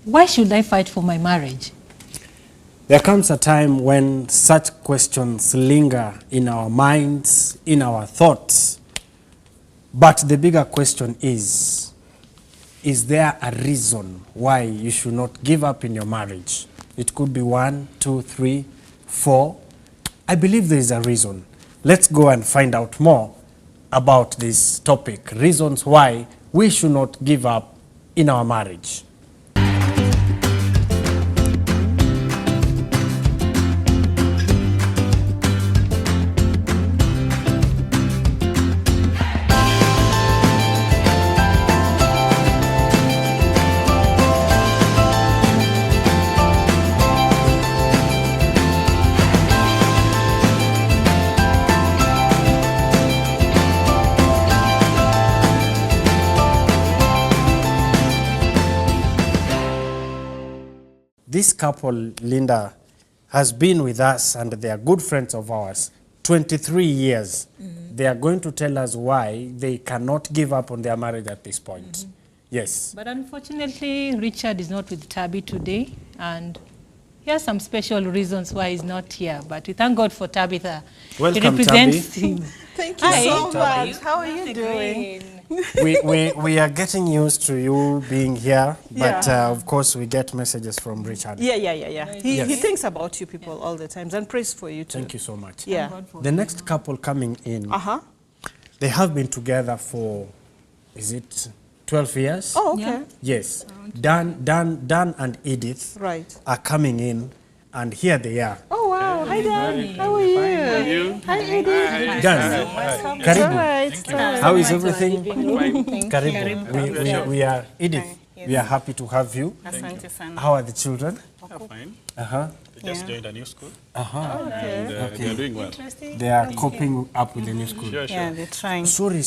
why should I fight for my marriage? There comes a time when such questions linger in our minds, in our thoughts. But the bigger question is there a reason why you should not give up in your marriage? It could be 1, 2, 3, 4. I believe there is a reason. Let's go and find out more about this topic, reasons why we should not give up in our marriage. This couple, Linda, has been with us and they are good friends of ours, 23 years. They are going to tell us why they cannot give up on their marriage at this point. Yes. But unfortunately, Richard is not with Tabby today, and he has some special reasons why he's not here. But we thank God for Tabitha. Welcome, he represents Tabby. him. Thank you so much. How are you doing? we are getting used to you being here, but Yeah. of course we get messages from Richard. Yeah. He Yes. thinks about you people all the times and prays for you too. Thank you so much. Yeah. The next couple coming in, they have been together for, is it 12 years? Oh, okay. Yeah. Yes. Dan and Edith Right. are coming in, and here they are. Oh, wow. Hi, Dan. How are you? Hi, Edith. Dan, All Karibu. right. How is everything? Fine. Karibu. We are, Edith, we are happy to have you. Asante sana. How are the children? Fine. Uh-huh. They just joined a new school. Okay. They're doing well. They are coping up with the new school. Sure. Yeah, they're trying. Sorry.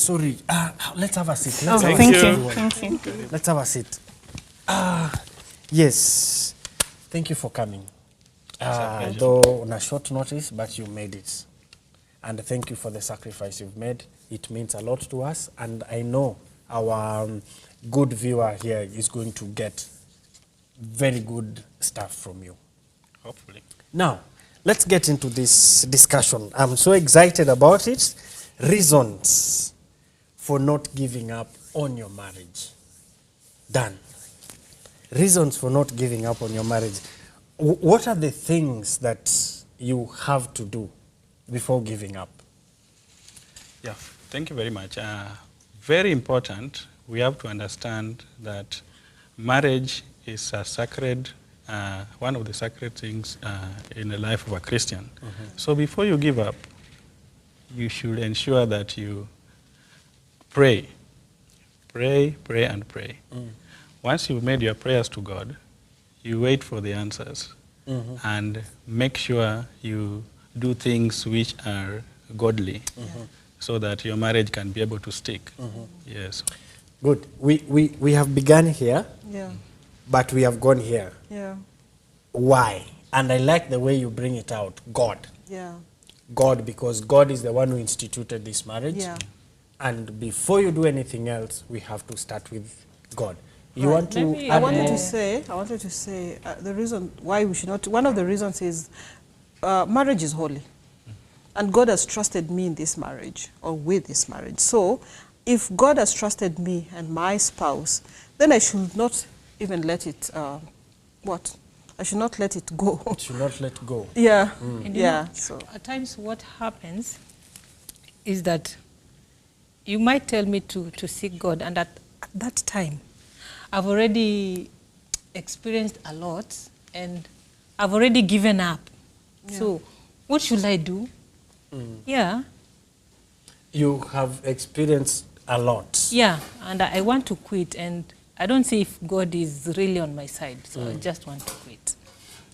Let's have a seat. Oh, Let's have a thank seat, you. everyone. Thank you. Let's have a seat. Yes. Thank you for coming. Though on a short notice, but you made it. And thank you for the sacrifice you've made. It means a lot to us. And I know our good viewer here is going to get very good stuff from you. Hopefully. Now, let's get into this discussion. I'm so excited about it. Reasons for not giving up on your marriage. Dan, reasons for not giving up on your marriage. What are the things that you have to do before giving up? Yeah, thank you very much. Very important, we have to understand that marriage is a sacred, one of the sacred things in the life of a Christian. So before you give up, you should ensure that you pray. Pray, and pray. Once you've made your prayers to God, you wait for the answers and make sure you do things which are godly so that your marriage can be able to stick. Yes. Good. We have begun here, Yeah. but we have gone here. Yeah. Why? And I like the way you bring it out. God. Yeah. God, because God is the one who instituted this marriage. Yeah. And before you do anything else, we have to start with God. You Right. want to Maybe add I wanted more? to say the reason why we should not, one of the reasons is marriage is holy. And God has trusted me in this marriage, or with this marriage. So if God has trusted me and my spouse, then I should not even let it, I should not let it go. should not let go. Yeah, And you yeah. know, So at times what happens is that you might tell me to seek God, and at that time, I've already experienced a lot, and I've already given up. Yeah. So what should I do? Yeah. You have experienced a lot. Yeah, and I want to quit, and I don't see if God is really on my side, so I just want to quit.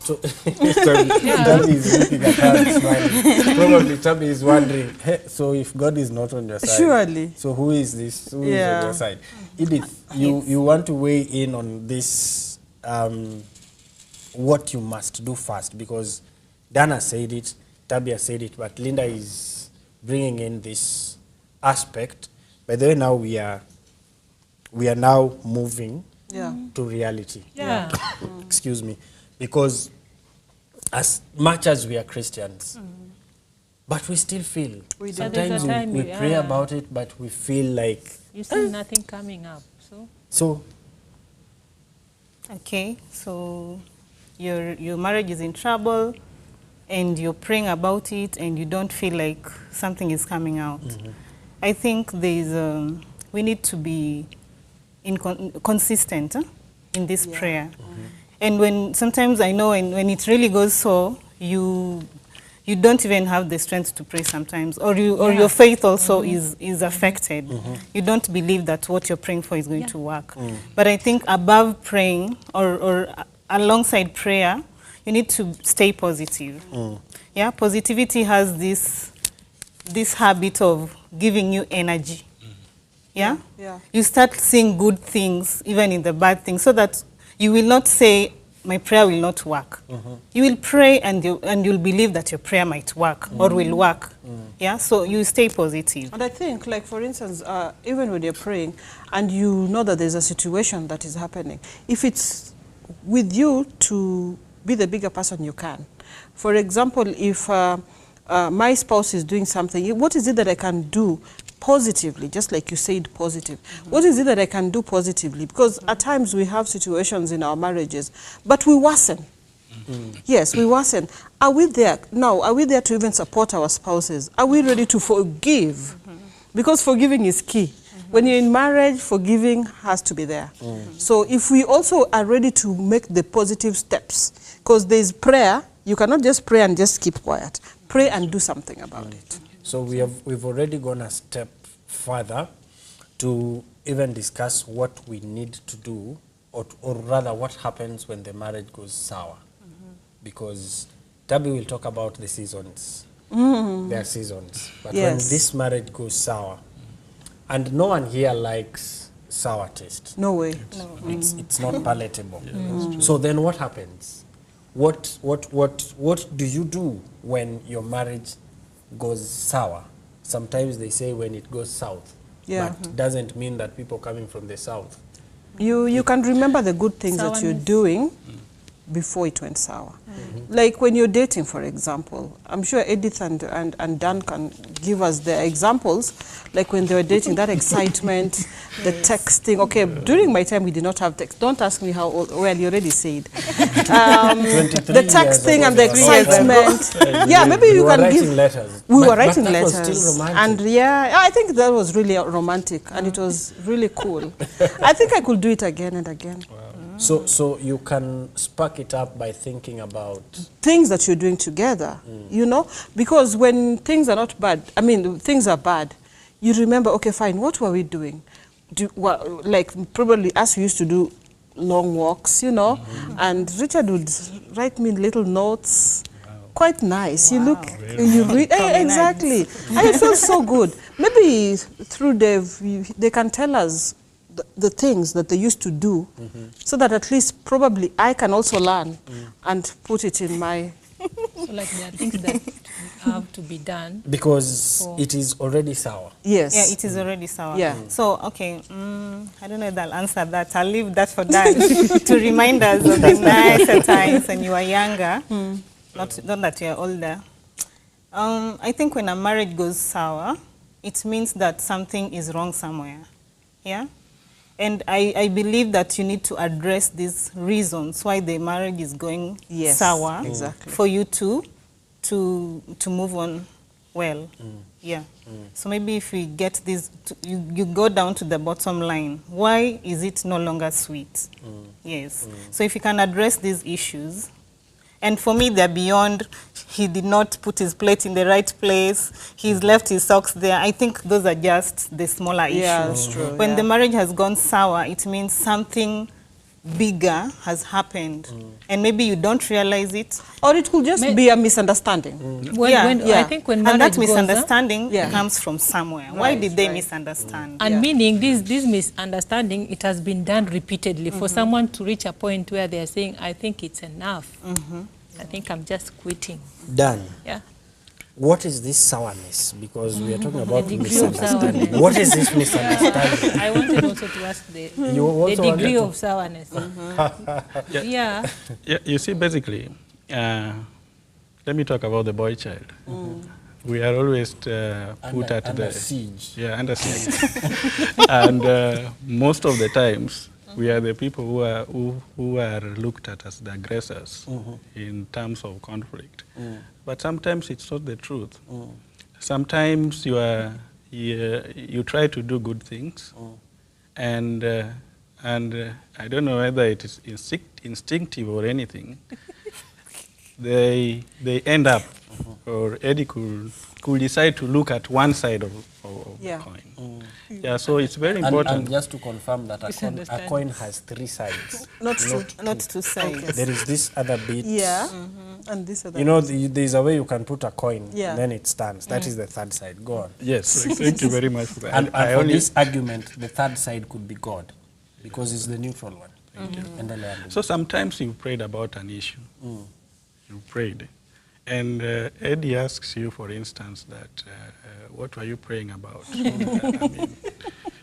So Tabby is looking at her and smiling. Probably Tabby is wondering, hey, so if God is not on your side, Surely. so who is this? Who is Yeah. on your side? Edith, you want to weigh in on this, what you must do first, because Dana said it, Tabby has said it, but Linda is bringing in this aspect. By the way, now we are now moving Yeah. to reality. Yeah. Excuse me. Because as much as we are Christians, but we still feel. We do. Sometimes There's a time we you- pray yeah. about it, but we feel like, You see nothing coming up. so Okay, so your marriage is in trouble and you're praying about it and you don't feel like something is coming out. I think we need to be consistent in this prayer. And when sometimes I know when it really goes so, you don't even have the strength to pray sometimes, or your faith also is affected. You don't believe that what you're praying for is going to work. But I think above praying or alongside prayer, you need to stay positive. Yeah, positivity has this habit of giving you energy. Yeah? Yeah. You start seeing good things even in the bad things, so that you will not say, my prayer will not work. You will pray and you'll believe that your prayer might work or will work. Yeah, so you stay positive. And I think, like, for instance, even when you're praying and you know that there's a situation that is happening, if it's with you to be the bigger person you can. For example, if my spouse is doing something, what is it that I can do positively, just like you said, positive. What is it that I can do positively? Because at times we have situations in our marriages, but we worsen. Yes, we worsen. Are we there? Now, are we there to even support our spouses? Are we ready to forgive? Because forgiving is key. When you're in marriage, forgiving has to be there. So if we also are ready to make the positive steps, because there's prayer, you cannot just pray and just keep quiet. Pray and do something about it. So we've already gone a step further to even discuss what we need to do, or rather what happens when the marriage goes sour. Because Tabby will talk about the seasons. There are seasons. But when Yes. this marriage goes sour, and no one here likes sour taste. No way. It's not palatable. So then what happens? What do you do when your marriage goes sour? Sometimes they say when it goes south. Yeah. But it doesn't mean that people coming from the south. You can remember the good things that you're Sourness. doing before it went sour. Like when you're dating, for example. I'm sure Edith and Dan can give us their examples. Like when they were dating, that excitement, the texting. Okay, during my time, we did not have text. Don't ask me how old. Well, you already said. 23 The years texting ago, and the they were excitement. Yeah, maybe you were can writing give... letters. We But were writing that letters. was still romantic. And yeah, I think that was really romantic and it was really cool. I think I could do it again and again. So you can spark it up by thinking about Things that you're doing together, you know? Because when things are not bad, I mean, things are bad, you remember, okay, fine, what were we doing? Like probably as we used to do long walks, you know? And Richard would write me little notes. Quite nice. You look, you read, exactly. And it feels so good. Maybe through they can tell us the things that they used to do, so that at least probably I can also learn and put it in my... So like there are things that have to be done. because it is already sour. Yes. Yeah, it is already sour. Yeah. So, okay, I don't know if I'll answer that. I'll leave that for Dan to remind us of the nicer times when you were younger, not that you're older. I think when a marriage goes sour, it means that something is wrong somewhere. Yeah? And I believe that you need to address these reasons why the marriage is going Yes, sour, exactly. for you to move on well. Yeah. So maybe if we get this, you go down to the bottom line. Why is it no longer sweet? Yes. So if you can address these issues, and for me, they're beyond, he did not put his plate in the right place, he's left his socks there. I think those are just the smaller issues. Yeah, that's true. When yeah. the marriage has gone sour, it means something bigger has happened. And maybe you don't realize it. Or it could just be a misunderstanding. I think when marriage and that goes, misunderstanding Yeah. comes from somewhere. Why Right, did they right. misunderstand? and Yeah. meaning this misunderstanding, it has been done repeatedly for someone to reach a point where they are saying, I think it's enough. I think I'm just quitting. Done. Yeah. what is this sourness? Because we are talking about The degree of misunderstanding. sourness. What is this misunderstanding? I wanted also to ask the also degree wanted of sourness. Yeah. Yeah. Yeah, you see, basically, let me talk about the boy child. We are always put at under the siege. Yeah, under siege. And most of the times, we are the people who are looked at as the aggressors in terms of conflict. But sometimes it's not the truth. Sometimes you try to do good things, and I don't know whether it is instinctive or anything. They end up, or Eddie could decide to look at one side of the coin. Yeah, so it's very important. And just to confirm that a coin has 3 sides. Not two. Not two sides. There is this other bit. Yeah. And this other. You know, there's a way you can put a coin, Yeah. and then it stands. That is the third side. Go on. Yes, thank you very much for that. And I for only, this argument, the third side could be God, because it's the neutral one. And then so sometimes you prayed about an issue. You prayed. And Eddie asks you, for instance, that what were you praying about? I mean,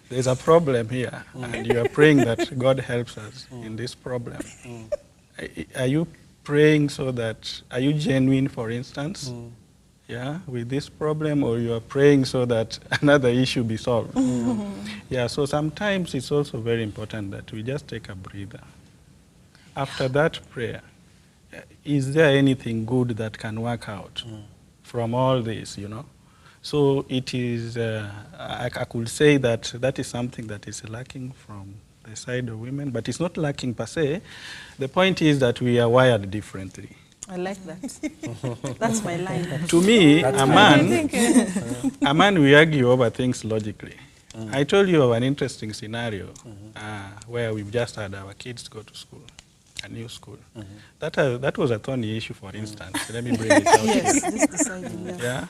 there's a problem here, and you are praying that God helps us in this problem. Are you praying so that, are you genuine, for instance, yeah, with this problem, or you are praying so that another issue be solved? Yeah, so sometimes it's also very important that we just take a breather. After that prayer, is there anything good that can work out from all this, you know? So it is, I could say that that is something that is lacking from the side of women, but it's not lacking per se. The point is that we are wired differently. I like that. That's my line. To me, a man, we argue over things logically. I told you of an interesting scenario where we've just had our kids go to school. A new school. That was a thorny issue, for instance. Let me bring it out here. Just deciding, Yeah?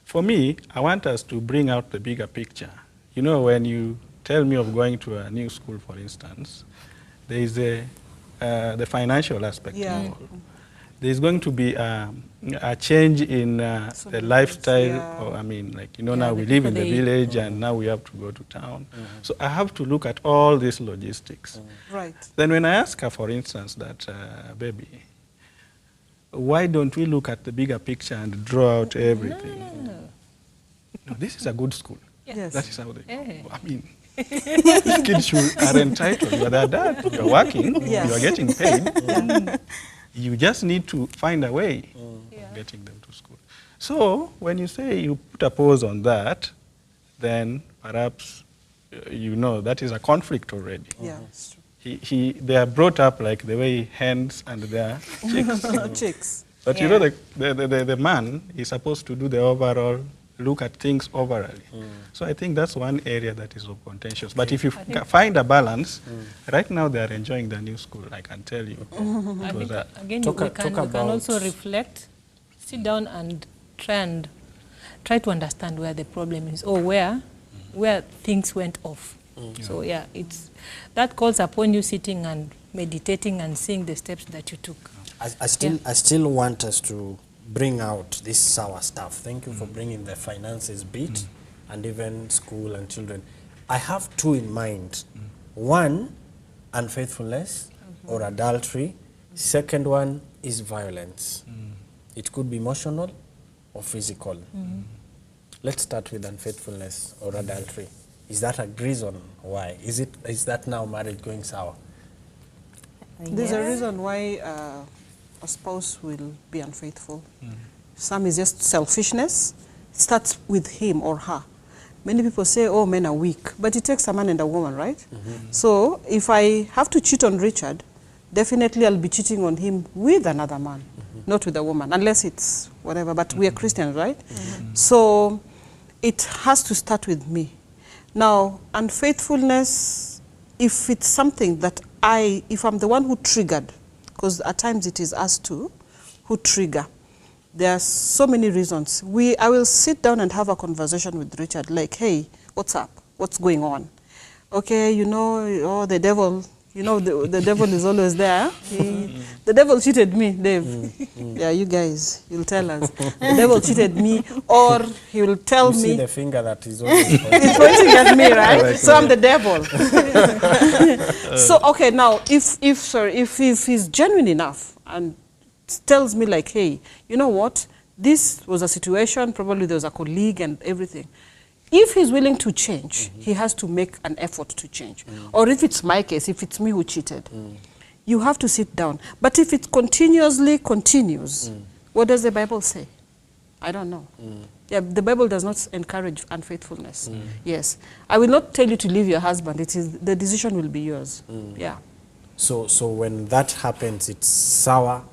For me, I want us to bring out the bigger picture. You know, when you tell me of going to a new school, for instance, there is the financial aspect involved. There's going to be a change in the lifestyle. Or, I mean, like, you know, now we live in the village and now we have to go to town. So I have to look at all these logistics. Right. Then when I ask her, for instance, that, baby, why don't we look at the bigger picture and draw out everything? No, this is a good school. Yes. That is how they go. I mean, these kids are entitled. You are their dad. You are working. Yes. You are getting paid. You just need to find a way of getting them to school. So when you say you put a pause on that, then perhaps you know that is a conflict already. Yeah, it's true. They are brought up like the way hens and their chicks. Chicks. But you know, the man is supposed to do the overall, look at things overall. So I think that's one area that is of contentious. But if you find a balance, right now they are enjoying the new school, I can tell you. I think, again, we can also reflect, sit down and try to understand where the problem is, or where things went off. So yeah, that calls upon you sitting and meditating and seeing the steps that you took. I still want us to bring out this sour stuff. Thank you for bringing the finances bit and even school and children. I have 2 in mind. One, unfaithfulness or adultery. Second one is violence. It could be emotional or physical. Let's start with unfaithfulness or adultery. Is that a reason why? Is that now marriage going sour? There's a reason why a spouse will be unfaithful. Some is just selfishness. It starts with him or her. Many people say, oh, men are weak. But it takes a man and a woman, right? So if I have to cheat on Richard, definitely I'll be cheating on him with another man, not with a woman, unless it's whatever. But we are Christians, right? So it has to start with me. Now, unfaithfulness, if it's something that if I'm the one who triggered, because at times it is us too who trigger. There are so many reasons. I will sit down and have a conversation with Richard, like, hey, what's up? What's going on? Okay, you know, the devil You know, the devil is always there. The devil cheated me, Dave. Yeah, you guys, you'll tell us. The devil cheated me, or he will tell You me. see the finger that is always pointing. He's pointing at me, right? So I'm the devil. So okay, now if he's genuine enough and tells me like, hey, you know what? This was a situation. Probably there was a colleague and everything. If he's willing to change, he has to make an effort to change. Or if it's my case, if it's me who cheated, you have to sit down. But if it continuously continues, what does the Bible say? I don't know. Yeah, the Bible does not encourage unfaithfulness. Yes. I will not tell you to leave your husband. It is, the decision will be yours. Yeah. So when that happens, it's sour.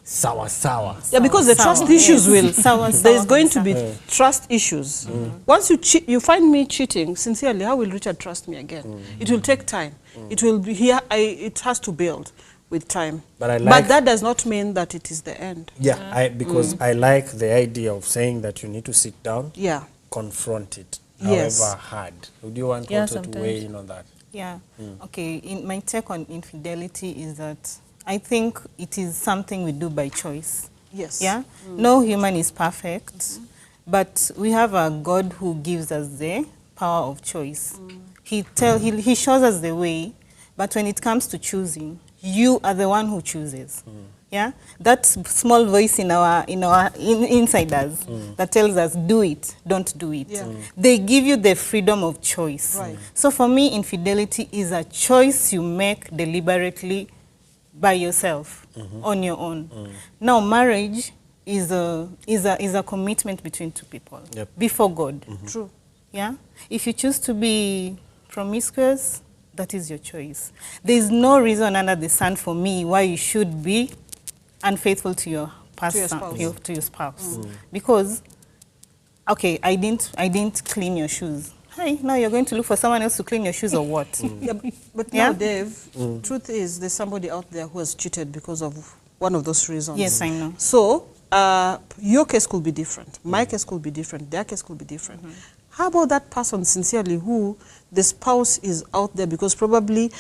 Yeah, because the trust issues will. There is going to be trust issues. Once you cheat, you find me cheating sincerely, how will Richard trust me again? It will take time. It will be here. It has to build with time. But that does not mean that it is the end. Yeah, because I like the idea of saying that you need to sit down. Yeah. Confront it. Yes. However hard. Would you want also to weigh in on that? Yeah. Okay. My take on infidelity is that I think it is something we do by choice. Yes. Yeah. No human is perfect, but we have a God who gives us the power of choice. He shows us the way, but when it comes to choosing, you are the one who chooses. Yeah. That small voice inside us that tells us, do it, don't do it. Yeah. They give you the freedom of choice. Right. So for me, infidelity is a choice you make deliberately by yourself, on your own. Now, marriage is a commitment between two people before God. True. Yeah. If you choose to be promiscuous, that is your choice. There is no reason under the sun for me why you should be unfaithful to your spouse. Because, okay, I didn't clean your shoes. Hey, now you're going to look for someone else to clean your shoes or what? Yeah, but now, Dave, truth is there's somebody out there who has cheated because of one of those reasons. Yes, I know. So your case could be different. My case could be different. Their case could be different. How about that person, sincerely, who the spouse is out there because probably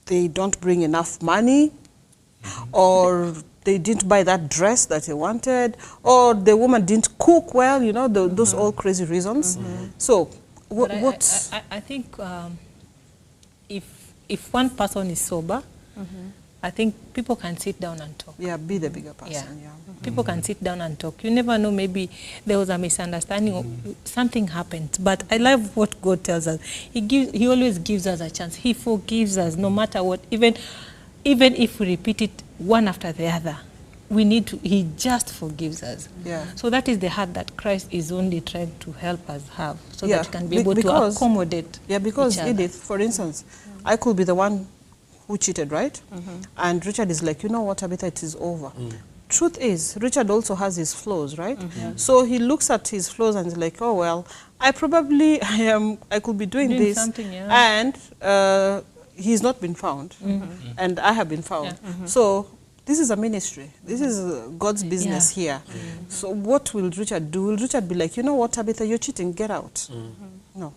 they don't bring enough money, or they didn't buy that dress that they wanted, or the woman didn't cook well, you know, those all crazy reasons. So, I think if one person is sober, I think people can sit down and talk. Yeah, be the bigger person. Yeah. People can sit down and talk. You never know, maybe there was a misunderstanding or something happened. But I love what God tells us. He always gives us a chance. He forgives us no matter what. Even if we repeat it one after the other, he just forgives us. Yeah. So that is the heart that Christ is only trying to help us have, so that we can be able to accommodate. Yeah, because Edith, for instance, I could be the one who cheated, right? And Richard is like, you know what, Tabitha, it is over. Truth is, Richard also has his flaws, right? So he looks at his flaws and is like, oh well, I could be doing this, something, and he's not been found, and I have been found. So this is a ministry. This is God's business here. So what will Richard do? Will Richard be like, you know what, Tabitha, you're cheating, get out? No.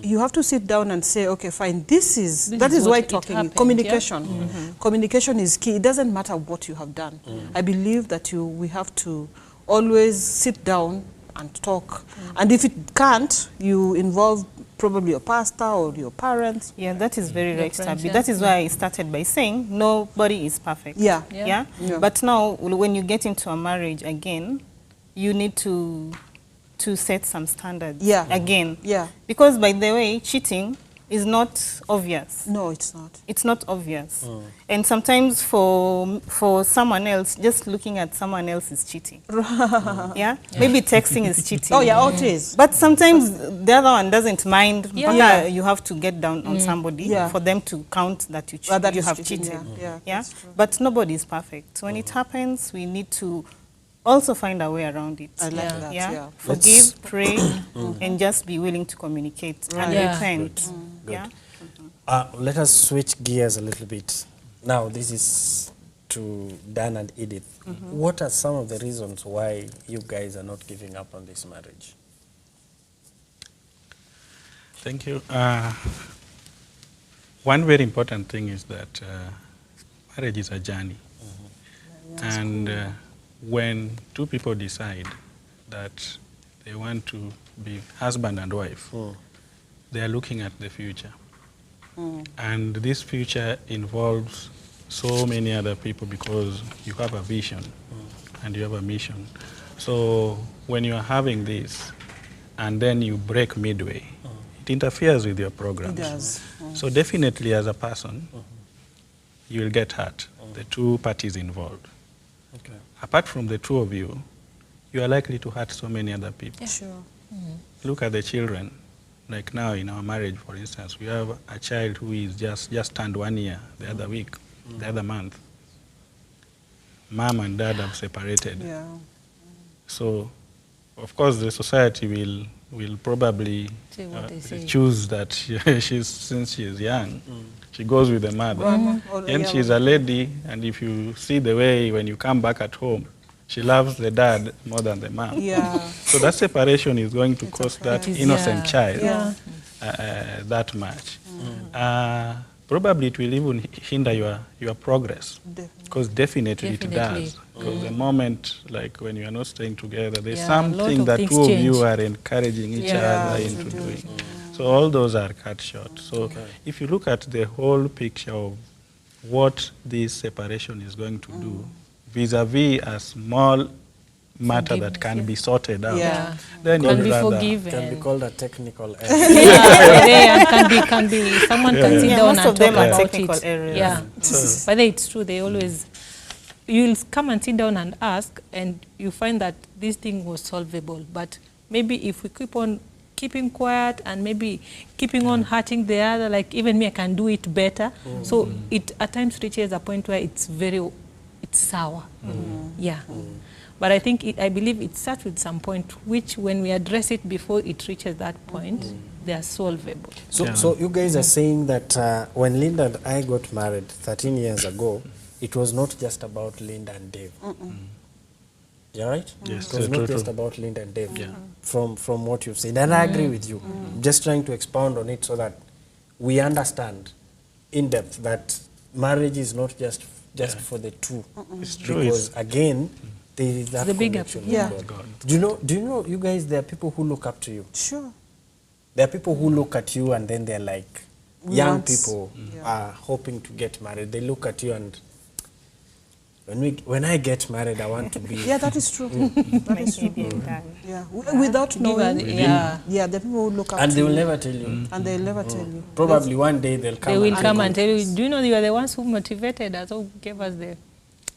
You have to sit down and say, okay, fine, that is why talking, communication. Communication is key. It doesn't matter what you have done. I believe that we have to always sit down and talk. And if it can't, you involve probably your pastor or your parents. Yeah, that is very right, Tabi. That is why I started by saying nobody is perfect. Yeah. But now, when you get into a marriage again, you need to set some standards again. Yeah. Because, by the way, cheating is not obvious. No, it's not. It's not obvious. And sometimes for someone else, just looking at someone else is cheating. Yeah? Maybe texting is cheating. Oh, yeah, it is. But sometimes the other one doesn't mind. You have to get down on somebody for them to count that you have cheated. Yeah? But nobody is perfect. So when it happens, we need to also find a way around it. I like that, yeah. Forgive, pray, and just be willing to communicate and repent. Good. Let us switch gears a little bit. Now, this is to Dan and Edith. What are some of the reasons why you guys are not giving up on this marriage? Thank you. one very important thing is that marriage is a journey. And when two people decide that they want to be husband and wife, they are looking at the future. And this future involves so many other people because you have a vision and you have a mission. So when you are having this and then you break midway, it interferes with your programs. It does. So definitely as a person, you will get hurt, the two parties involved. Okay. Apart from the two of you, you are likely to hurt so many other people. Sure. Look at the children. Like now in our marriage, for instance, we have a child who is just turned 1 year the other week, the other month. Mom and dad have separated. Yeah. So, of course, the society will probably Say what they say. choose that since she is young, she goes with the mother. Or- And yeah. she's a lady, and if you see the way when you come back at home, she loves the dad more than the mom. Yeah. So that separation is going to cost that It is, innocent child Yeah. that much. Probably it will even hinder your progress. Definitely. Because definitely it Definitely. does. Because the moment, like when you are not staying together, there's Yeah, a lot something of that things two of change. you are encouraging each Yeah. other into doing. So all those are cut short. So if you look at the whole picture of what this separation is going to do, vis-a-vis a small matter that can be sorted out, Yeah. then Can you'd be rather... forgiven. Can be called a technical error. Yeah, can be. Someone can sit Yeah, down most and of them talk are about technical it. errors. Yeah, but it's true. They always. You'll come and sit down and ask, and you find that this thing was solvable. But maybe if we keep on keeping quiet and maybe keeping on hurting the other, like even me, I can do it better. So it at times reaches a point where it's sour. Yeah. But I think, I believe it starts with some point, which when we address it before it reaches that point, they are solvable. So you guys are saying that when Linda and I got married 13 years ago, it was not just about Linda and Dave. Yeah, right? Yes, it was true, not true. just about Linda and Dave. Yeah. From what you've said, and I agree with you. Just trying to expound on it so that we understand in depth that marriage is not just for the two. It's true. Because again, there is that The bigger connection Yeah. with God. Do you know, you guys, there are people who look up to you. Sure. There are people who look at you and then they're like, young Want- people Yeah. are hoping to get married. They look at you and when I get married, I want to be. Yeah, that is true. That is true. Yeah. Without Give her knowing. the- yeah. Yeah, the people who look up And to they will you, never tell you. and they'll never tell you. Probably one day they'll come. They will come tell and tell you, do you know you are the ones who motivated us, who gave us the...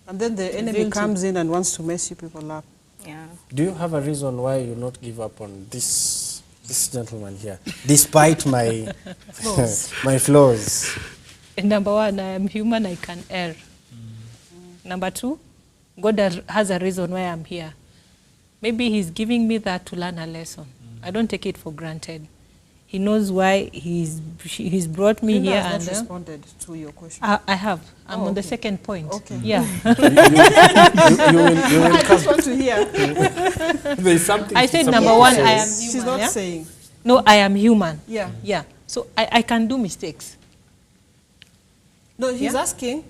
And then the enemy Guilty. comes in and wants to mess you people up. Yeah. Do you have a reason why you not give up on this gentleman here, despite my my flaws? Number one, I am human, I can err. Number two, God has a reason why I'm here. Maybe he's giving me that to learn a lesson. I don't take it for granted. He knows why he's brought me Linda here. has And not responded to your question. I have. I'm Oh, on the okay. second point. Okay. Yeah. You will I just want to hear. There's something. I said she's number supposed one, to I say. am human. She's not yeah? saying. No, I am human. Yeah. Yeah. So I can do mistakes. No, he's Yeah. asking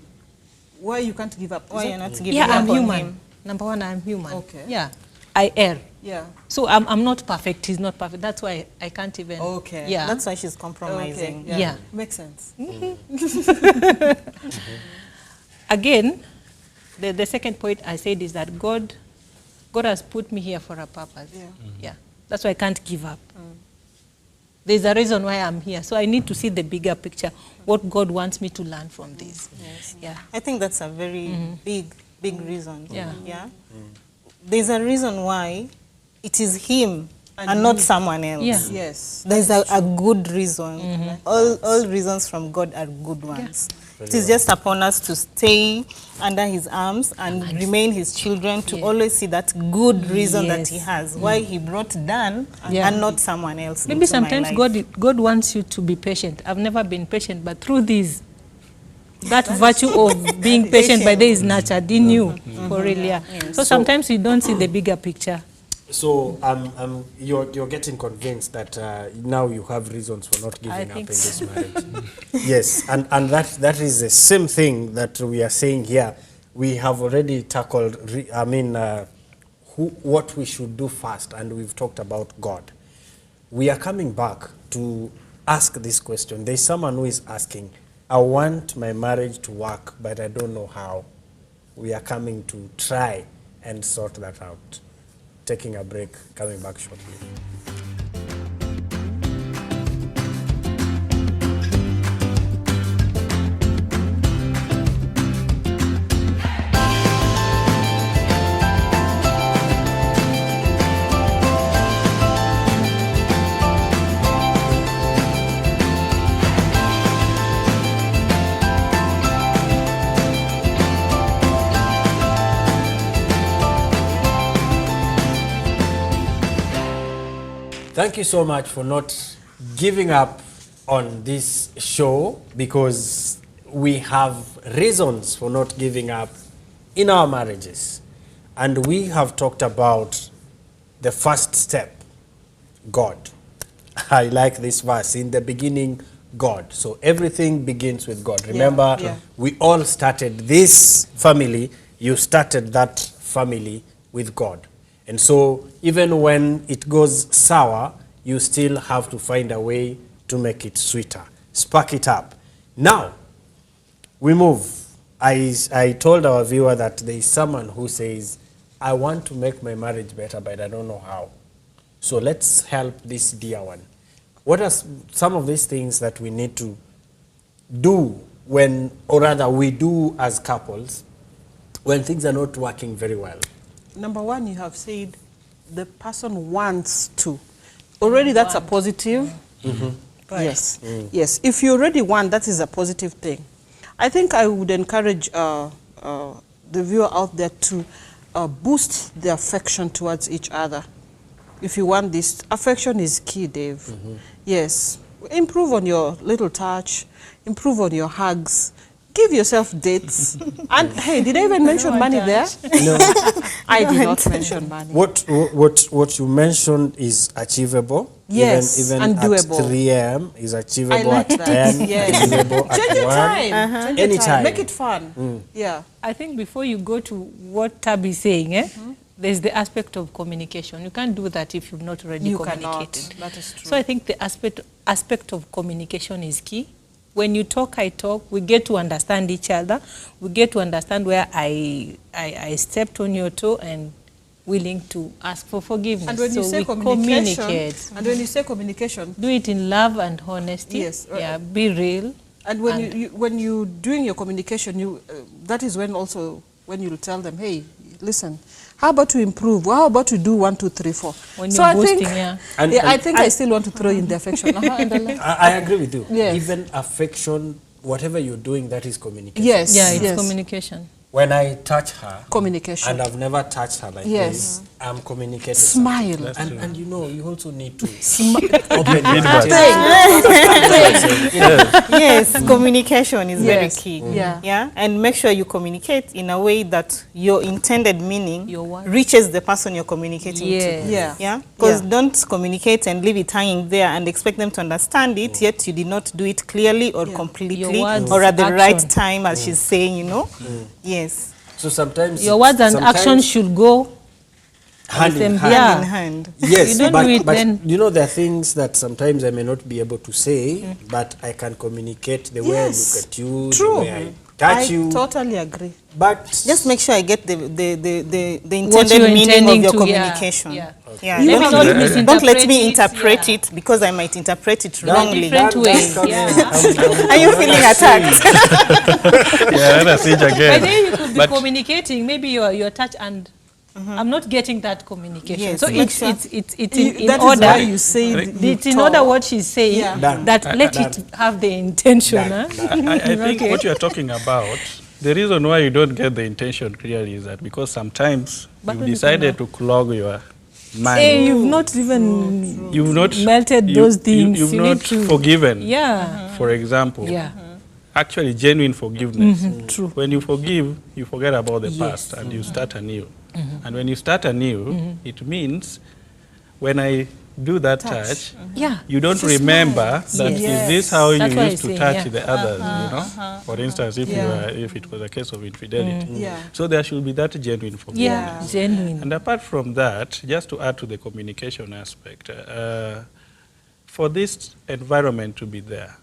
why you can't give up. Why Is you're that- not giving Yeah, up I'm on human. him? Number one, I'm human. Okay. Yeah. I err. Yeah. So I'm not perfect. He's not perfect. That's why I can't even. Okay. Yeah. That's why she's compromising. Okay. Yeah. Makes sense. Again, the second point I said is that God has put me here for a purpose. Yeah. Yeah. That's why I can't give up. There's a reason why I'm here. So I need to see the bigger picture, what God wants me to learn from this. Yeah. I think that's a very big reason. Yeah. Yeah. There's a reason why it is him And and not he- someone else. Yeah. Yes. There's a good reason. All reasons from God are good ones. It is just upon us to stay under his arms and remain his children, to Yeah. always see that good reason that he Yes. has, why he brought Dan Yeah. and not someone else. Maybe into my sometimes life. God wants you to be patient. I've never been patient, but through this, that virtue of being patient by day is nurtured in you, for real, yeah. So sometimes you don't see the bigger picture. So you're getting convinced that now you have reasons for not giving up in this marriage. Yes, and that is the same thing that we are saying here. We have already tackled, what we should do first, and we've talked about God. We are coming back to ask this question. There's someone who is asking, I want my marriage to work, but I don't know how. We are coming to try and sort that out. Taking a break, coming back shortly. Thank you so much for not giving up on this show, because we have reasons for not giving up in our marriages. And we have talked about the first step, God. I like this verse, in the beginning, God. So everything begins with God. Remember, we all started this family. You started that family with God. And so even when it goes sour, you still have to find a way to make it sweeter. Spark it up. Now, we move. I told our viewer that there is someone who says, I want to make my marriage better, but I don't know how. So let's help this dear one. What are some of these things that we need to do when, or rather we do as couples, when things are not working very well? Number one, you have said the person wants to. Already that's a positive. Right. Yes. Yes. If you already want, that is a positive thing. I think I would encourage the viewer out there to boost the affection towards each other. If you want this, affection is key, Dave. Yes. Improve on your little touch. Improve on your hugs. Give yourself dates. And hey, did I even mention money there? No. I did not mention money. What you mentioned is achievable. Yes, even and doable. At 3 a.m. is achievable. I like at that. 10. Yes. Achievable Change at your 1. time. Change your Anytime. time. Make it fun. Yeah. I think before you go to what Tab is saying, there's the aspect of communication. You can't do that if you've not already communicated. Cannot. That is true. So I think the aspect of communication is key. When you talk, I talk, we get to understand each other. We get to understand where I stepped on your toe and willing to ask for forgiveness. And when you say communicate. And when you say communication, Do it in love and honesty. Yes. Yeah, be real. and when you doing your communication, that is when also when you tell them, hey, listen, how about to improve? How about to do 1, 2, 3, 4? When So you're I boosting, think, yeah. I think I still want to throw in the affection. I agree with you. Yes. Even affection, whatever you're doing, that is communication. Yes. Yeah, it's yes. communication. When I touch her, Communication. and I've never touched her like Yes. this, I'm communicating. Smile. something. And you know, you also need to Feedback. open your heart. Yes, communication is very Yes. key. Yeah. And make sure you communicate in a way that your intended meaning Your what? reaches the person you're communicating Yes. to. Yeah. Yeah, because Yeah. don't communicate and leave it hanging there and expect them to understand it, yet you did not do it clearly or Yeah. completely Your words, or at the action. right time, as she's saying, you know. Yes, So sometimes Your words and sometimes actions should go hand in same- hand. Yeah. hand in hand. Yes, You don't but, do it but then- you know, there are things that sometimes I may not be able to say, but I can communicate the way I Yes. look at you, True. the way I touch I you. totally agree. But Just make sure I get the What intended you're meaning of intending your to, yeah, communication. yeah. Yeah, You don't, may not don't let misinterpret me it, interpret yeah. it because I might interpret it Done, wrongly. different done, ways, done, yeah. I'm Are you gonna feeling see. attacked? Yeah, that's it By again. then you could be But- communicating, maybe you're touch and I'm not getting that communication. Yes, So make it's sure. in That is order. why you say It's in order what she's saying, Yeah. Done. that let Done. it have the intention. Done. Huh? I think Okay. what you are talking about, the reason why you don't get the intention clearly is that because sometimes But you when you decided to clog your mind. Hey, you've not even You've not melted you- those things. You've You not need to, forgiven. Yeah. For example. Yeah. actually genuine forgiveness. True. When you forgive, you forget about the Yes. past and you start anew. And when you start anew, it means when I do that touch, Yeah. you don't This is remember nice. that Yes. is this how That's you what used to I'm touch saying, the others, you know? For instance, if, if it was a case of infidelity. Yeah. So there should be that genuine forgiveness. Yeah, genuine. And apart from that, just to add to the communication aspect, for this environment to be there,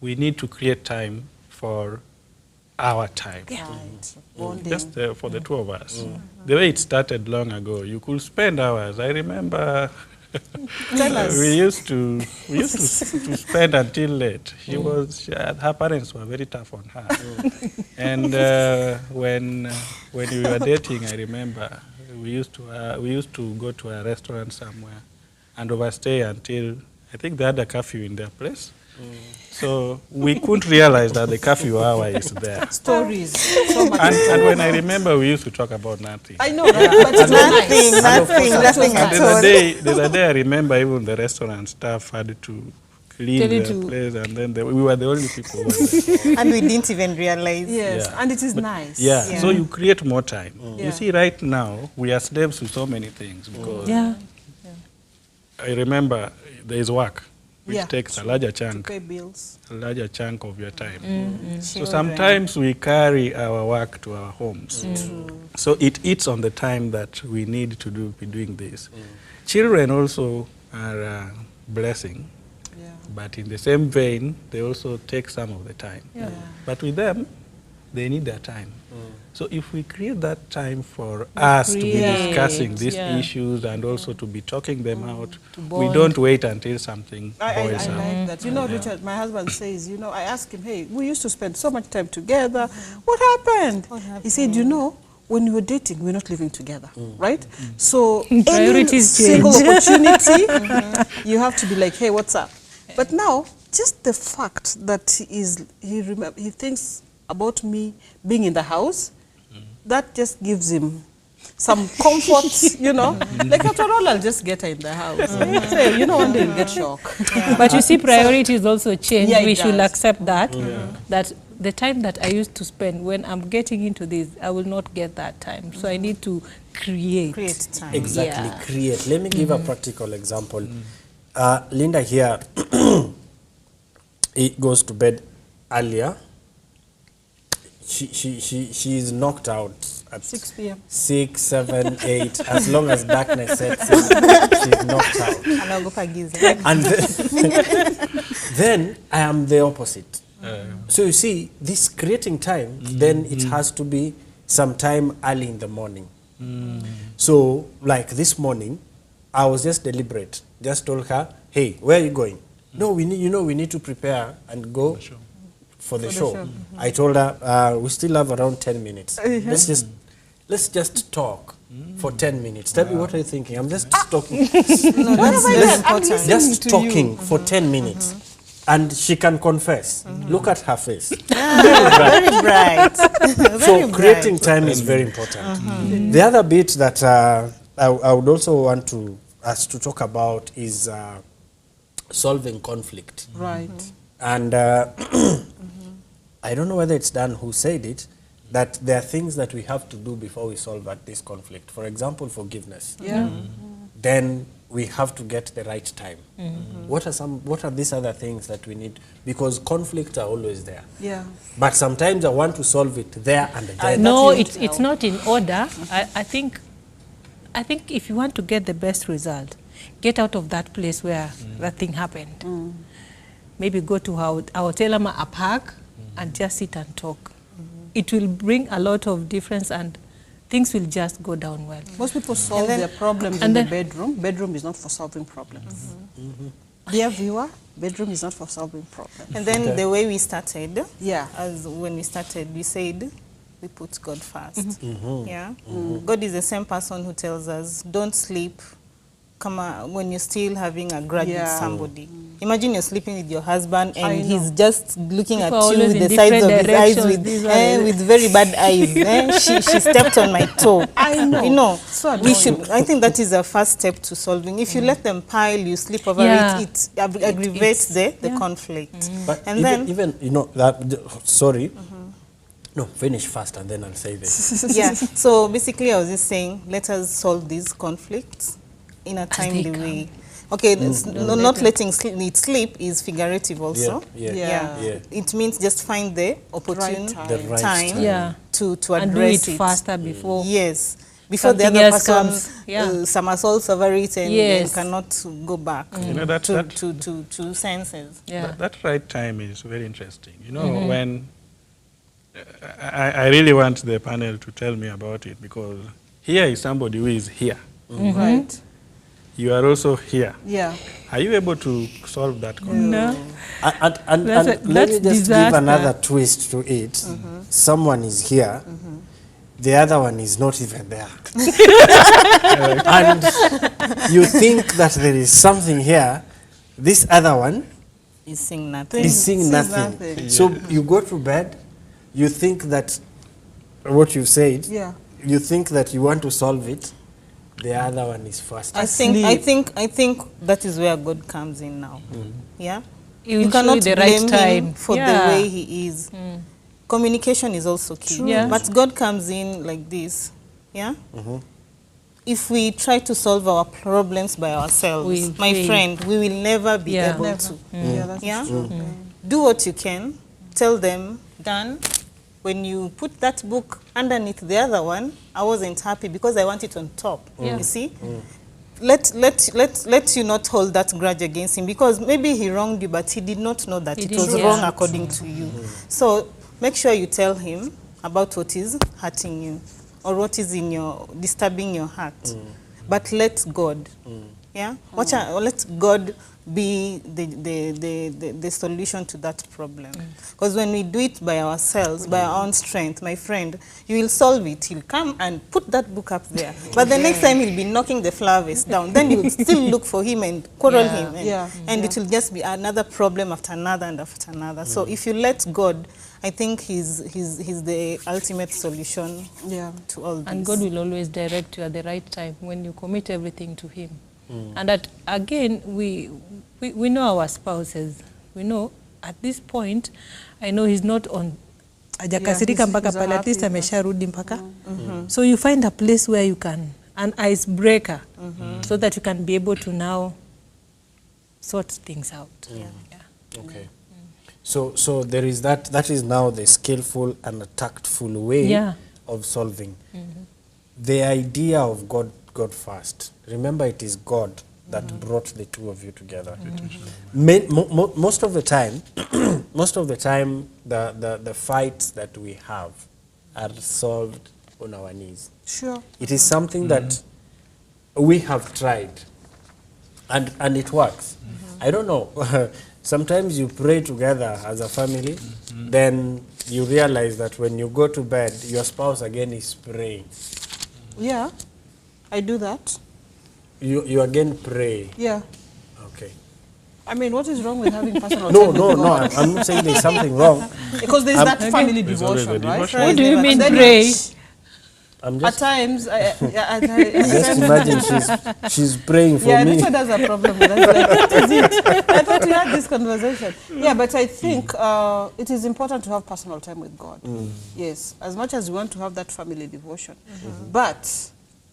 we need to create time for our time. Right. Bonding. Just for the two of us. The way it started long ago, you could spend hours. I remember Tell us. we used to spend until late. Her parents were very tough on her. And when we were dating, I remember we used to go to a restaurant somewhere and overstay until, I think they had a curfew in their place. So we couldn't realize that the curfew hour is there. Stories. So much. And when I remember, we used to talk about nothing. I know, right? But it's Nothing And at all. there's a day I remember even the restaurant staff had to clean Tell you their to- place, and then we were the only people who were there. And we didn't even realize. Yes, Yeah. and it is nice. Yeah, so you create more time. Yeah. You see, right now, we are slaves to so many things because Yeah. I remember there is work, which Yeah. takes a larger To chunk pay bills. of your time. So Children. sometimes we carry our work to our homes. So it eats on the time that we need to be doing this. Children also are a blessing, Yeah. but in the same vein, they also take some of the time. Yeah. But with them, they need their time. So if we create that time for us to be create, discussing these yeah. issues and also to be talking them out, we bond. don't wait until something I boils out. like that. You know, Richard, my husband says, you know, I asked him, hey, we used to spend so much time together. What happened? He said, you know, when we were dating, we're not living together, right? So any Priorities single change. opportunity, you have to be like, hey, what's up? But now, just the fact that he thinks about me being in the house, that just gives him some comfort, you know. Like after all, I'll just get her in the house. Say, you know, one day you'll get shocked. But you see, priorities also change. Yeah, it We should does. accept that. That the time that I used to spend when I'm getting into this, I will not get that time. So I need to create. Create time. Exactly, Yeah. create. Let me give a practical example. Linda here, it goes to bed earlier. She is knocked out at 6 p.m. 6, 7, 8. As long as darkness sets in, she's knocked out. Anaogopa giza. And then I am the opposite. So you see, this creating time, then it has to be sometime early in the morning. So like this morning, I was just deliberate. Just told her, hey, where are you going? No, we need to prepare and go for the show. I told her, we still have around 10 minutes. Let's just talk for 10 minutes. Tell me, what are you thinking? I'm just talking. No, that's very important. Just talking for 10 minutes. And she can confess. Look at her face. Very bright. So creating time is very important. The other bit that I would also want us to talk about is solving conflict. Right. And I don't know whether it's Dan who said it, that there are things that we have to do before we solve this conflict. For example, forgiveness. Yeah. Then we have to get the right time. What are these other things that we need? Because conflicts are always there. Yeah. But sometimes I want to solve it there and then. No, That it's not in order. I think if you want to get the best result, get out of that place where that thing happened. Maybe go to a hotel or a park and just sit and talk. It will bring a lot of difference and things will just go down well. Most people solve their problems in and the then- bedroom. Bedroom is not for solving problems. Dear viewer, bedroom is not for solving problems. And then the way we started, Yeah. as when we started, we said we put God first. Yeah, God is the same person who tells us don't sleep. Come on, when you're still having a grudge with Yeah. somebody, Imagine you're sleeping with your husband I and know. he's just looking People at are you always with in the sides of different his eyes directions. These are with very bad eyes. She stepped on my toe. I know. You know, So we annoying. should. I think that is a first step to solving. If you let them pile, you sleep over Yeah. it aggravates the yeah. conflict. But And even you know that. Sorry. No, finish first and then I'll say this. Yeah. So basically, I was just saying, let us solve these conflicts in a they timely come. way. Okay, it's not letting it sleep is figurative also. Yeah. It means just find the opportune time. The right time time. Yeah. to And do address it faster before. Yes. Before the Something other else person comes. Yeah. somersaults over it and Yes. cannot go back You know, to senses. Yeah. that right time is very interesting. You know, when I really want the panel to tell me about it, because here is somebody who is here. Right. You are also here. Yeah. Are you able to solve that conflict? No. And That's let me that's just disaster. give another twist to it. Someone is here, the other one is not even there. And you think that there is something here, this other one Is seeing nothing. is seeing Sees nothing. nothing. So you go to bed, you think that what you said, Yeah. you think that you want to solve it, the other one is fast. I think that is where God comes in now. Yeah. He will You show cannot you the right blame time. him for Yeah. the way he is. Communication is also key. True. Yeah. But God comes in like this. Yeah. If we try to solve our problems by ourselves, We'll my fail. friend, we will never be Yeah. able Never. to. Yeah, that's Yeah. true. Do what you can. Tell them, Dan, when you put that book underneath the other one, I wasn't happy because I want it on top. Yeah. You see? Let you not hold that grudge against him, because maybe he wronged you, but he did not know that He it didn't was know. wrong Yeah. according to you. So make sure you tell him about what is hurting you or what is disturbing your heart. But let God, yeah, let God be the solution to that problem. Because when we do it by ourselves, by our own strength, my friend, you will solve it. He'll come and put that book up there. But the next time he'll be knocking the flower vase down. Then you'll still look for him and quarrel Yeah. him. And, Yeah. and it will just be another problem after another and after another. So if you let God, I think he's the ultimate solution Yeah. to all this. And God will always direct you at the right time when you commit everything to Him. And that, again, we know our spouses. We know at this point, I know he's not on hajakasirika he's- mpaka he's a pale, at happy least person. amesharudi mpaka. So you find a place where you can, an icebreaker, so that you can be able to now sort things out. Yeah. Okay. So there is that is now the skillful and a tactful way Yeah. of solving. The idea of God first. Remember, it is God that brought the two of you together. Most of the time, the fights that we have are solved on our knees. Sure. It is something that we have tried, and it works. I don't know. Sometimes you pray together as a family, then you realize that when you go to bed, your spouse again is praying. Yeah. I do that. You again pray. Yeah. Okay. I mean, what is wrong with having personal No, time with no, no. God? I'm not saying there's something wrong. Because there's I'm- that family There's always devotion, a right? devotion. What do you mean And then pray? I'm At just times, just imagine she's praying for yeah, me. this one has a problem with us. Like, what is it? I thought we had this conversation. Yeah, but I think it is important to have personal time with God. Yes, as much as we want to have that family devotion. But,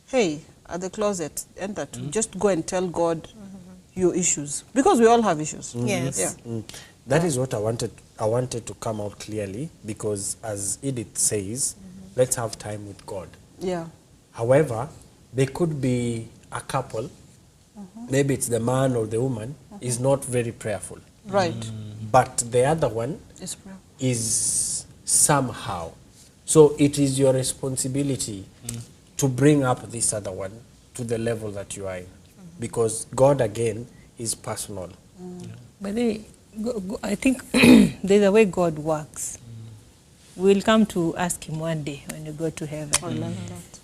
hey, at the closet, enter to just go and tell God your issues. Because we all have issues. Yes. Yeah. That is what I wanted to come out clearly, because as Edith says, let's have time with God. Yeah. However, there could be a couple, maybe it's the man or the woman, is not very prayerful. Right. But the other one It's prayer. is somehow. So it is your responsibility to bring up this other one to the level that you are in. Because God, again, is personal. But I think there's a way God works. We'll come to ask Him one day when you go to heaven. I love that.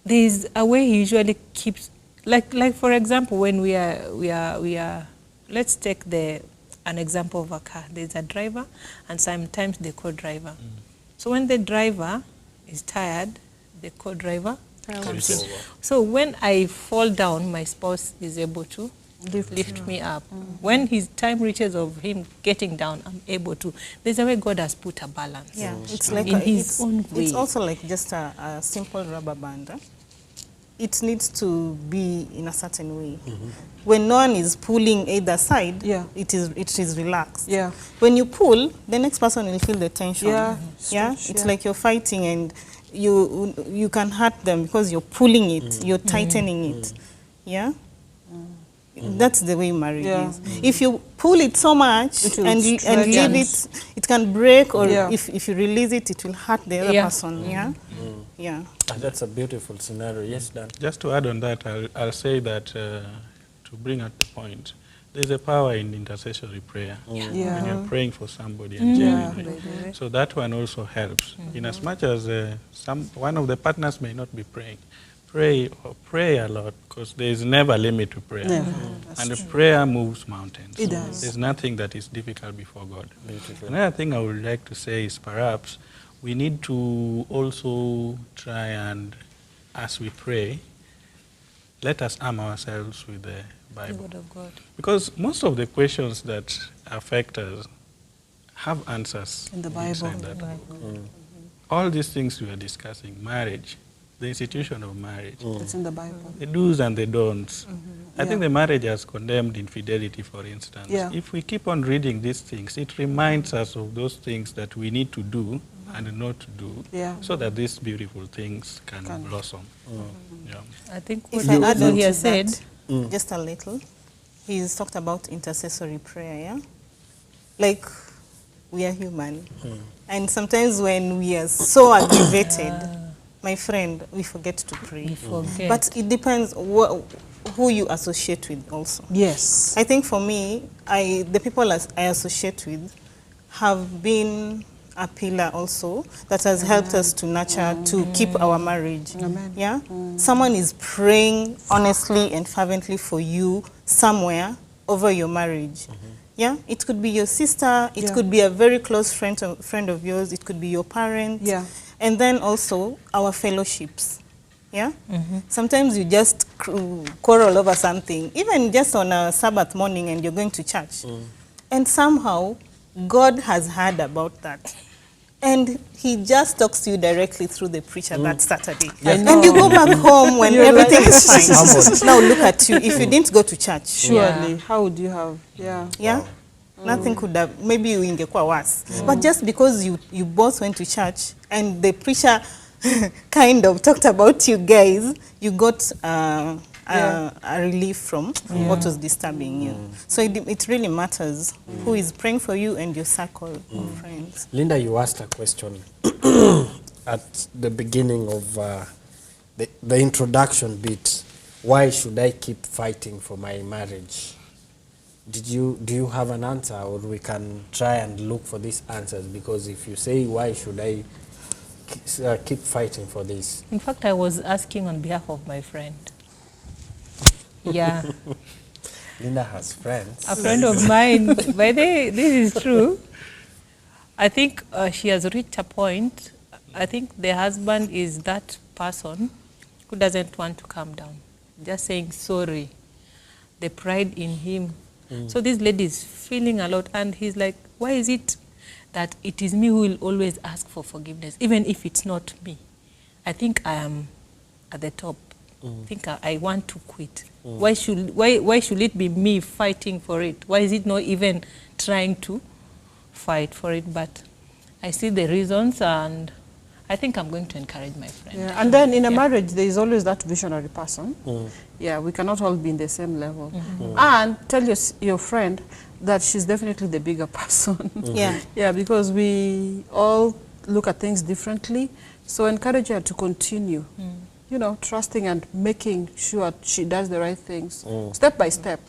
There's a way He usually keeps, like for example, when we are let's take an example of a car. There's a driver and sometimes the co-driver. So when the driver is tired, the co-driver comes in. So when I fall down, my spouse is able to lift me up. When his time reaches of him getting down, I'm able to. There's a way God has put a balance. Yeah, it's like in his own way. It's also like just a simple rubber band. It needs to be in a certain way. When no one is pulling either side, it is relaxed. Yeah. When you pull, the next person will feel the tension. Yeah. Yeah. It's like you're fighting and you can hurt them because you're pulling it, you're tightening it. Yeah. That's the way marriage is. If you pull it so much and leave it, it can break, or if you release it, it will hurt the other person. Yeah. Yeah. That's a beautiful scenario. Yes, Dan. Just to add on that, I'll say that to bring out the point, there's a power in intercessory prayer. When you're praying for somebody and genuinely. So that one also helps. In as much as one of the partners may not be praying, pray a lot, because there is never a limit to prayer. And prayer moves mountains. It does. There's nothing that is difficult before God. Another thing I would like to say is perhaps we need to also try and, as we pray, let us arm ourselves with the Bible. The word of God. Because most of the questions that affect us have answers In the Bible. inside that book. All these things we are discussing, marriage, the institution of marriage, It's in the Bible. the do's and the don'ts. I think the marriage has condemned infidelity, for instance. If we keep on reading these things, it reminds us of those things that we need to do and not to do, so that these beautiful things can blossom. I think If what I add also on he to has said, that, just a little, he's talked about intercessory prayer, yeah? Like, we are human. And sometimes when we are so aggravated, my friend, we forget to pray. we forget. But it depends who you associate with also. Yes. I think for me, the people I associate with have been a pillar also that has helped us to nurture, to keep our marriage. Amen. Yeah? Someone is praying honestly and fervently for you somewhere over your marriage. Yeah? It could be your sister, it could be a very close friend of yours, it could be your parents. Yeah. And then also our fellowships. Yeah? Sometimes you just quarrel over something, even just on a Sabbath morning and you're going to church. And somehow, God has heard about that. And he just talks to you directly through the preacher that Saturday. And you go back home when everything is fine. Now look at you. If you didn't go to church. Surely, how would you have? Yeah? Nothing could have, maybe you ingekuwa worse. But just because you both went to church and the preacher kind of talked about you guys, you got a relief from what was disturbing you. So it really matters who is praying for you and your circle of friends. Linda, you asked a question at the beginning of the introduction bit. Why should I keep fighting for my marriage? Do you have an answer, or we can try and look for these answers? Because if you say, why should I keep fighting for this? In fact, I was asking on behalf of my friend. Yeah. Linda has friends. A friend of mine, by the way, this is true. I think she has reached a point. I think the husband is that person who doesn't want to calm down, just saying sorry. The pride in him. So this lady is feeling a lot, and he's like, why is it that it is me who will always ask for forgiveness, even if it's not me? I think I am at the top. I think I want to quit. Why should it be me fighting for it? Why is it not even trying to fight for it? But I see the reasons, and I think I'm going to encourage my friend. Yeah. And then in a marriage, there is always that visionary person. Yeah, we cannot all be in the same level. And tell your friend that she's definitely the bigger person. Yeah, because we all look at things differently. So encourage her to continue, you know, trusting and making sure she does the right things, step by step,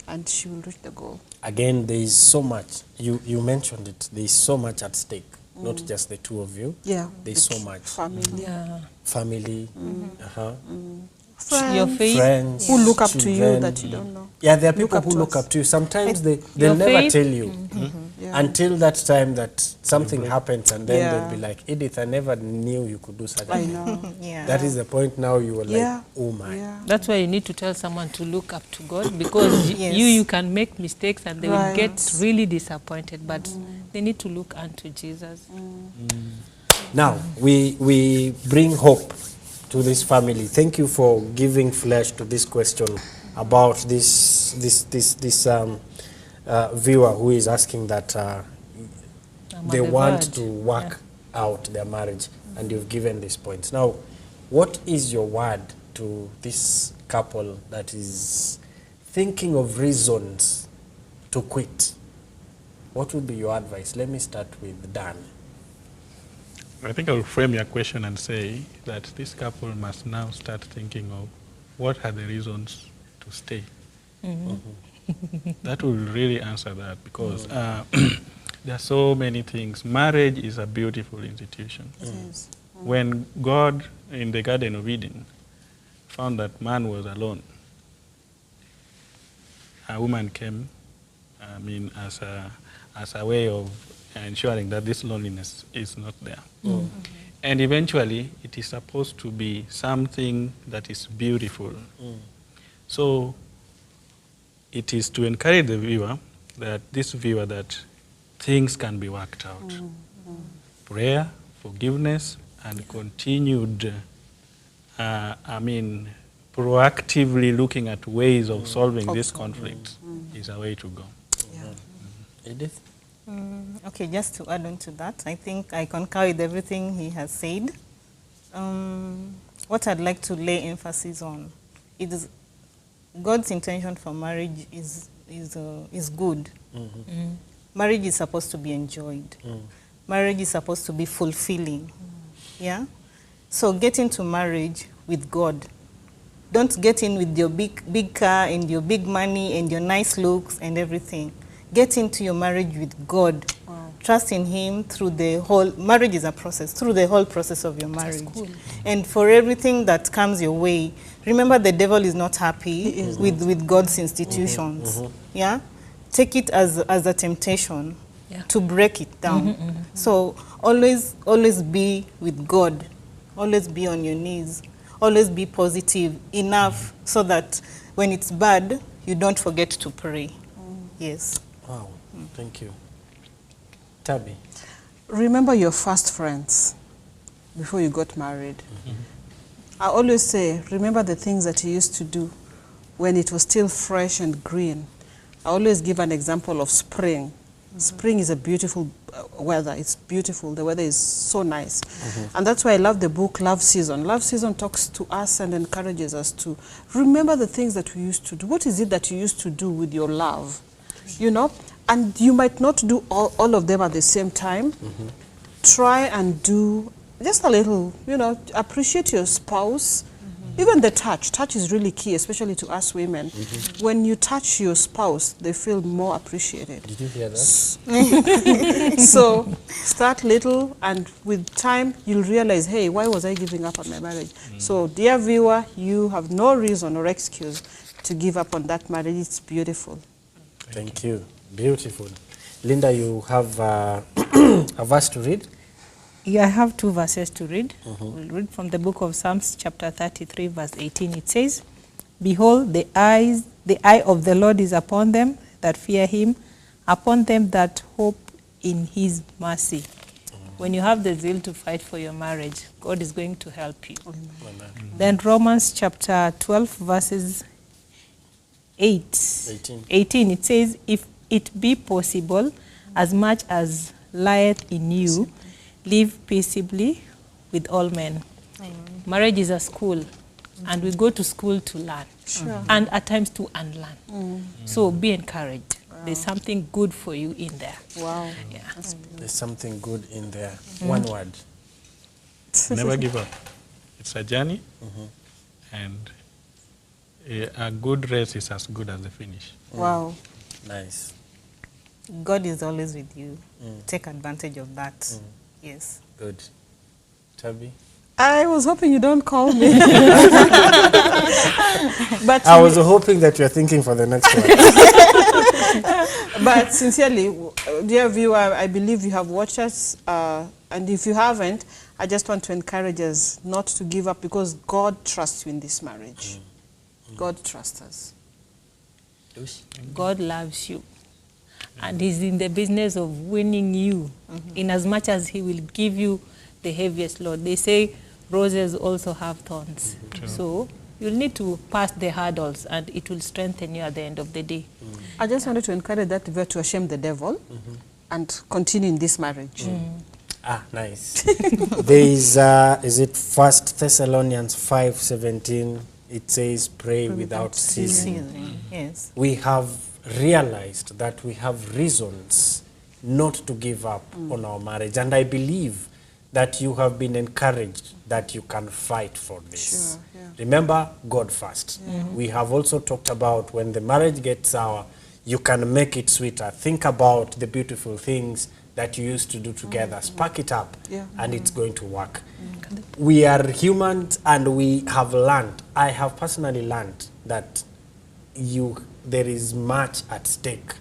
and she will reach the goal. Again, there is so much. You mentioned it. There is so much at stake. Not just the two of you. Yeah. There's so much. Family. Yeah. Family. Your faith. friends, who look up to you children. that you don't know. Yeah, there are Look people up who to look us. up to you. Sometimes they'll Your never faith. tell you Yeah. until that time that something happens, and then Yeah. they'll be like, Edith, I never knew you could do such a I thing. know. Yeah. That is the point now you were Yeah. like, oh my. Yeah. That's why you need to tell someone to look up to God, because Yes. you can make mistakes and they will Right. get really disappointed, but they need to look unto Jesus. Now, we bring hope to this family. Thank you for giving flesh to this question about this viewer who is asking that I'm they on the want verge. to work out their marriage, and you've given these points. Now, what is your word to this couple that is thinking of reasons to quit? What would be your advice? Let me start with Dan. I think I'll frame your question and say that this couple must now start thinking of what are the reasons to stay. That will really answer that, because there are so many things. Marriage is a beautiful institution. It is. When God in the Garden of Eden found that man was alone, a woman came, as a way of ensuring that this loneliness is not there. And eventually, it is supposed to be something that is beautiful. So, it is to encourage the viewer, that things can be worked out. Prayer, forgiveness, and continued, proactively looking at ways of solving this conflict is a way to go. Edith? Okay, just to add on to that, I think I concur with everything he has said. What I'd like to lay emphasis on is God's intention for marriage is good. Marriage is supposed to be enjoyed. Marriage is supposed to be fulfilling. Yeah? So get into marriage with God. Don't get in with your big car and your big money and your nice looks and everything. Get into your marriage with God. Wow. Trust in Him through the whole, marriage is a process, through the whole process of your marriage. cool. And for everything that comes your way, remember the devil is not happy with God's institutions. Yeah? Take it as a temptation to break it down. So always be with God. Always be on your knees. Always be positive enough so that when it's bad, you don't forget to pray. Yes. Wow, thank you. Tabby? Remember your first friends before you got married. I always say, remember the things that you used to do when it was still fresh and green. I always give an example of spring. Spring is a beautiful weather. It's beautiful. The weather is so nice. And that's why I love the book Love Season. Love Season talks to us and encourages us to remember the things that we used to do. What is it that you used to do with your love? You know? And you might not do all of them at the same time. Try and do just a little, you know, appreciate your spouse. Even the touch. Touch is really key, especially to us women. When you touch your spouse, they feel more appreciated. Did you hear that? So start little, and with time, you'll realize, hey, why was I giving up on my marriage? So dear viewer, you have no reason or excuse to give up on that marriage. It's beautiful. Thank you. Beautiful. Linda, you have a verse to read? Yeah, I have two verses to read. We'll read from the book of Psalms, chapter 33, verse 18. It says, "Behold, the eye of the Lord is upon them that fear him, upon them that hope in his mercy." When you have the zeal to fight for your marriage, God is going to help you. Then Romans chapter 12, verses 18, it says, "If it be possible, as much as lieth in you, live peaceably with all men." Marriage is a school, and we go to school to learn, and at times to unlearn. So be encouraged. There's something good for you in there. Wow. Yeah. There's something good in there. One word. Never give up. It's a journey, and a good race is as good as the finish. Wow. Nice. God is always with you. Take advantage of that. Yes. Good. Tabby? I was hoping you don't call me. But I was hoping that you're thinking for the next one. But sincerely, dear viewer, I believe you have watched us, and if you haven't, I just want to encourage us not to give up, because God trusts you in this marriage. God trusts us. God loves you, and He's in the business of winning you, in as much as He will give you the heaviest load. They say roses also have thorns, so you'll need to pass the hurdles, and it will strengthen you at the end of the day. I just wanted to encourage that viewer to shame the devil and continue in this marriage. Ah, nice. There is it 1 Thessalonians 5:17? It says, pray without ceasing. Yes. We have realized that we have reasons not to give up on our marriage. And I believe that you have been encouraged that you can fight for this. Sure, yeah. Remember, God first. We have also talked about when the marriage gets sour, you can make it sweeter. Think about the beautiful things that you used to do together. Spark it up, and it's going to work. We are humans, and we have learned. I have personally learned that there is much at stake.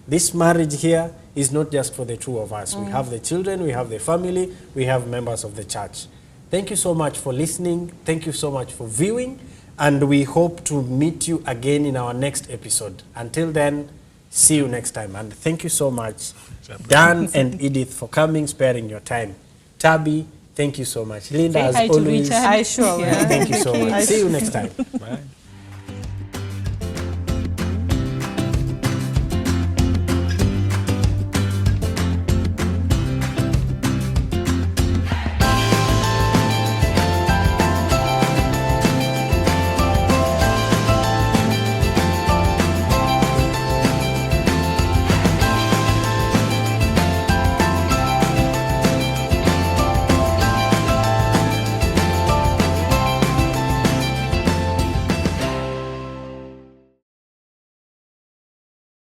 This marriage here is not just for the two of us. We have the children, we have the family, we have members of the church. Thank you so much for listening. Thank you so much for viewing, and we hope to meet you again in our next episode. Until then, see you next time, and thank you so much, Dan and Edith, for coming, sparing your time. Tabby, thank you so much. Linda, Say as hi to always, Richard. I sure will. thank you so much. See you next time. Bye.